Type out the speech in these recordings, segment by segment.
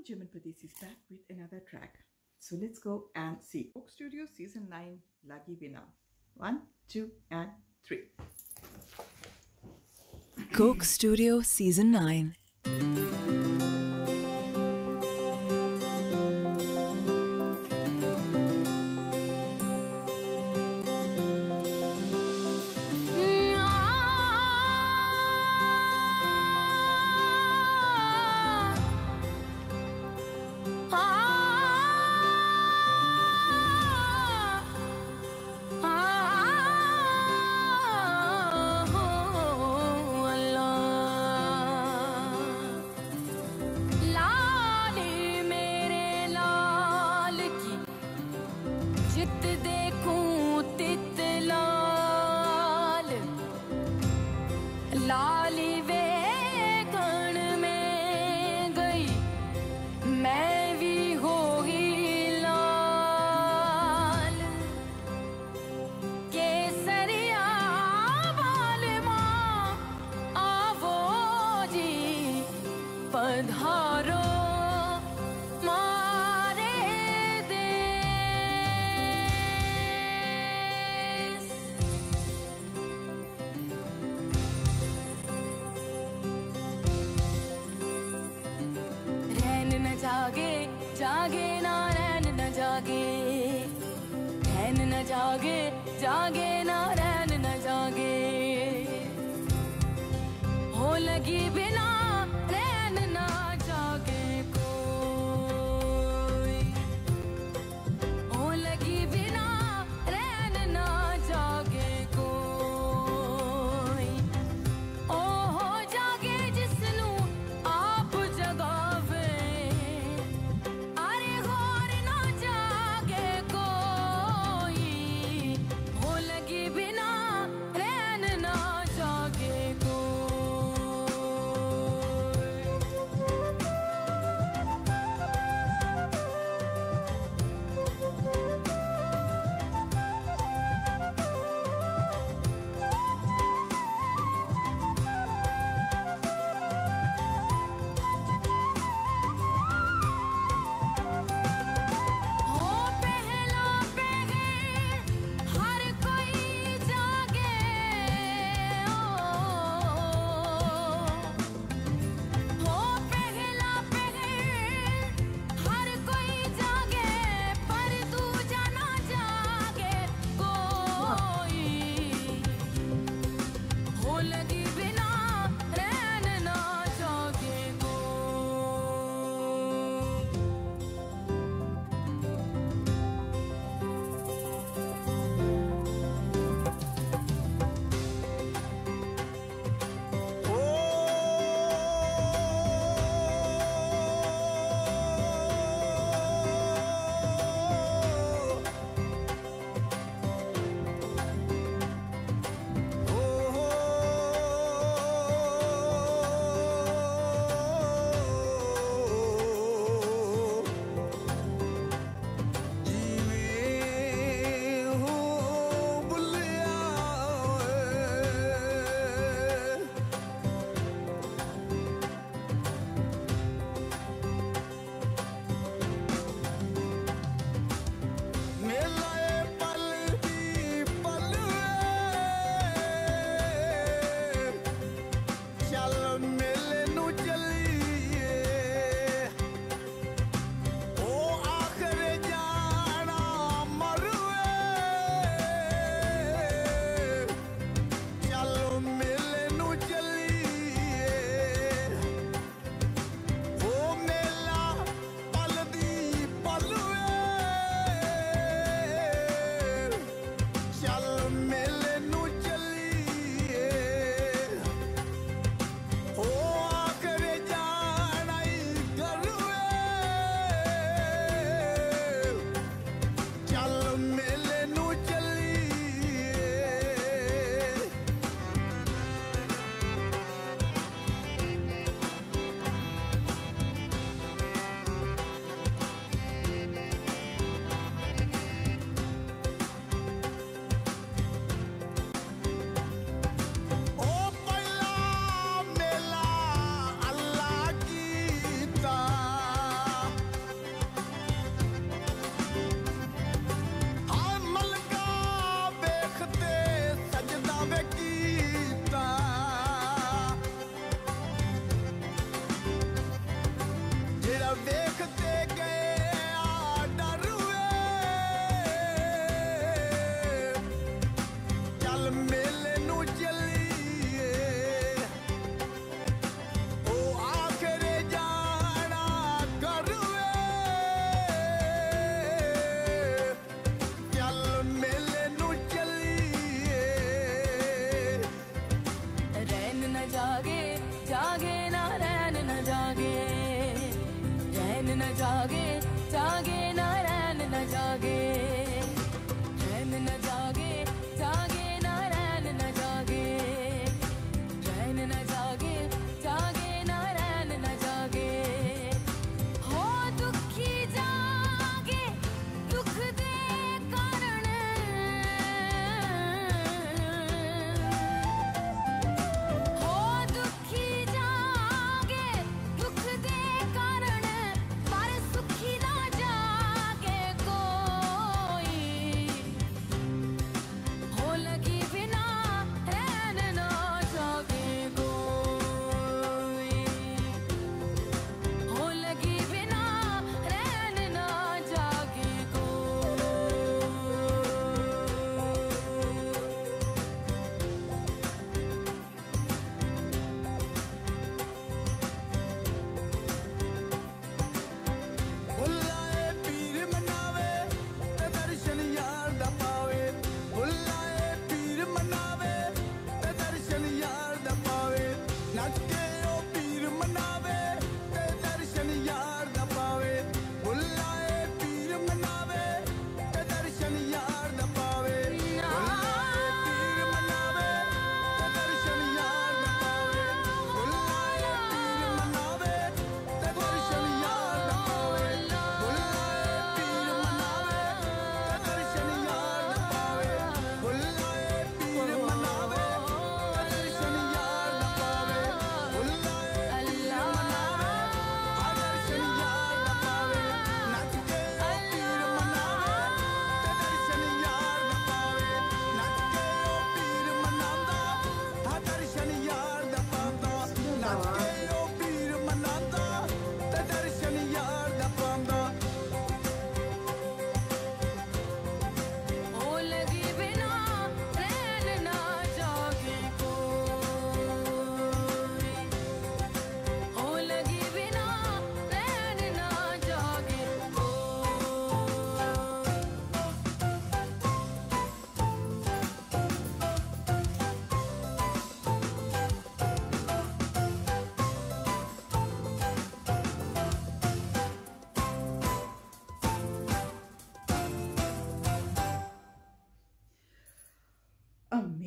German Pradesi is back with another track. So let's go and see. Coke Studio Season 9 Lagi Bina. 1, 2 and 3. Coke Studio Season 9. लाली वे कण में गई मैं भी होगी लाल केसरिया बाल माँ आवो जी पधारो जागे जागे ना रैन न जागे रैन न जागे जागे ना रैन न जागे हो लगी बिना रैन ना जागे कोई हो लगी बिना रैन ना जागे कोई ओ हो जागे जिसनू आप जगावे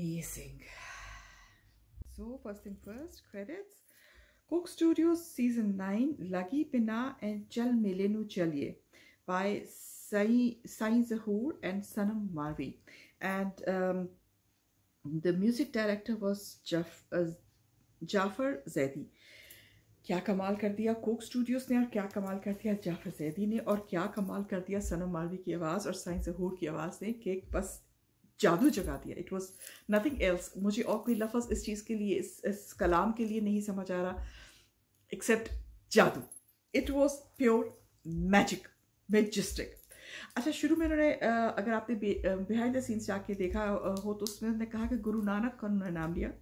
amazing. So first thing first, credits. Coke Studios Season 9, Lagi Bina and Chal Mile Nu Chaliye by Sai Zahoor and Sanam Marvi. And the music director was Jafar Zaidi. क्या कमाल कर दिया कोक स्टूडियोज ने और क्या कमाल कर दिया जाफर जैदी ने और क्या कमाल कर दिया सनम मारवी की आवाज़ और साई ज़हूर की आवाज़ ने कि बस जादू जगा दिया. It was nothing else. मुझे और कोई लफ्ज़ इस चीज़ के लिए इस कलाम के लिए नहीं समझ आ रहा एक्सेप्ट जादू. It was pure magic, majestic. अच्छा, शुरू में उन्होंने अगर आपने बिहाइंड द सीन्स जाके देखा हो तो उसमें उन्होंने कहा कि गुरु नानक का उन्होंने नाम लिया.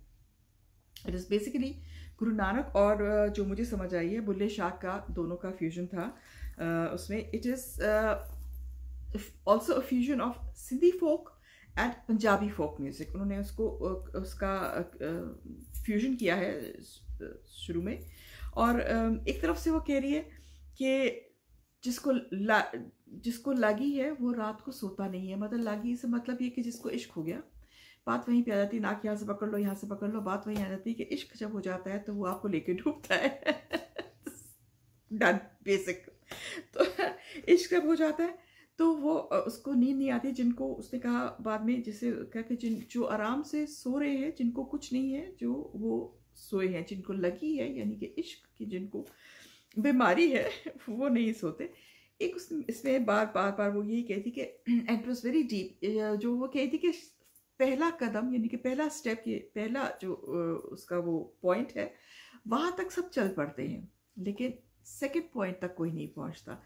It is basically Guru Nanak और जो मुझे समझ आई है बुल्ले शाह का, दोनों का फ्यूजन था उसमें. It is also a fusion of Sindhi folk and Punjabi folk music. उन्होंने उसका फ्यूजन किया है शुरू में. और एक तरफ से वो कह रही है कि जिसको लगी है वो रात को सोता नहीं है. मतलब लगी से मतलब ये कि जिसको इश्क हो गया, बात वहीं पे आ जाती है. नाक यहाँ से पकड़ लो, यहाँ से पकड़ लो, बात वहीं आ जाती है कि इश्क जब हो जाता है तो वो आपको लेके डूबता है. Done basic. तो इश्क जब हो जाता है तो वो उसको नींद नहीं आती. जिनको उसने कहा बाद में, जैसे कहा कि जो आराम से सो रहे हैं, जिनको कुछ नहीं है, जो वो सोए हैं. जिनको लगी है यानी कि इश्क की, जिनको बीमारी है वो नहीं सोते. एक इसमें बार बार वो यही कहती कि and it was very deep. जो वो कहती कि पहला कदम यानी कि पहला स्टेप, ये पहला जो उसका वो पॉइंट है, वहाँ तक सब चल पड़ते हैं लेकिन सेकंड पॉइंट तक कोई नहीं पहुँचता.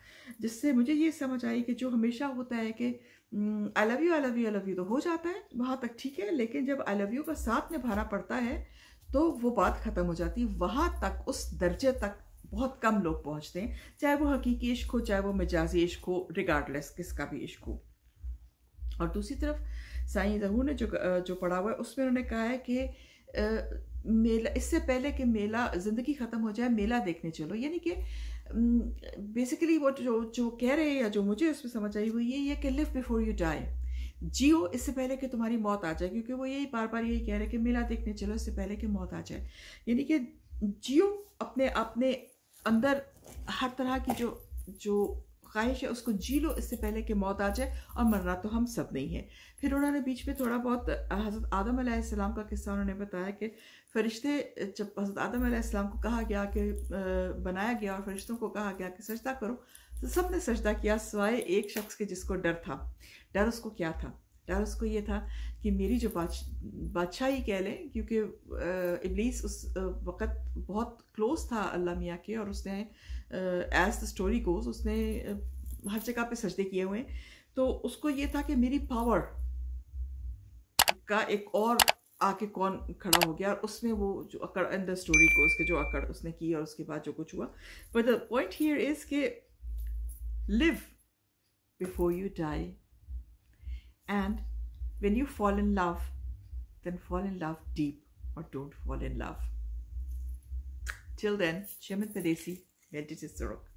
जिससे मुझे ये समझ आई कि जो हमेशा होता है कि I love you I love you I love you तो हो जाता है, वहाँ तक ठीक है, लेकिन जब आई लव यू का साथ निभाना पड़ता है तो वो बात ख़त्म हो जाती है. वहाँ तक, उस दर्जे तक बहुत कम लोग पहुँचते हैं, चाहे वो हकीकी इश्क हो, चाहे वो मजाजी इश्क हो, रिगार्डलेस किसका भी इश्क हो. और दूसरी तरफ साई ज़हूर ने जो पढ़ा हुआ है उसमें उन्होंने कहा है कि मेला, इससे पहले कि मेला ज़िंदगी ख़त्म हो जाए, मेला देखने चलो. यानी कि बेसिकली वो जो कह रहे हैं या जो मुझे उसमें समझ आई हुई ये कि लिव बिफोर यू डाई, जियो इससे पहले कि तुम्हारी मौत आ जाए. क्योंकि वो यही बार बार यही कह रहे हैं कि मेला देखने चलो इससे पहले कि मौत आ जाए. यानी कि जियो अपने अंदर हर तरह की जो ख्वाहिश है उसको जी लो इससे पहले कि मौत आ जाए, और मरना तो हम सब नहीं है. फिर उन्होंने बीच में थोड़ा बहुत हज़रत आदम अलैहिस्सलाम का किस्सा उन्होंने बताया कि फरिश्ते, जब हज़रत आदम अलैहिस्सलाम को कहा गया कि बनाया गया और फरिश्तों को कहा गया कि सजदा करो, तो सब ने सजदा किया सिवाय एक शख्स के जिसको डर था. डर उसको क्या था? डर उसको ये था कि मेरी जो बादशाही कह लें, क्योंकि इब्लीस उस वक़्त बहुत क्लोज था अल्लाह मियाँ के, और उसने एज द स्टोरी गोज़ उसने हर जगह पे सजदे किए हुए हैं. तो उसको ये था कि मेरी पावर का एक और आके कौन खड़ा हो गया, और उसमें वो जो अकड़ इन द स्टोरी को उसके जो अकड़ उसने की और उसके बाद जो कुछ हुआ. But the point here is कि live before you die, and when you fall in love, then fall in love deep or don't fall in love. Till then, Shemit Padesi, Medjid Sorok.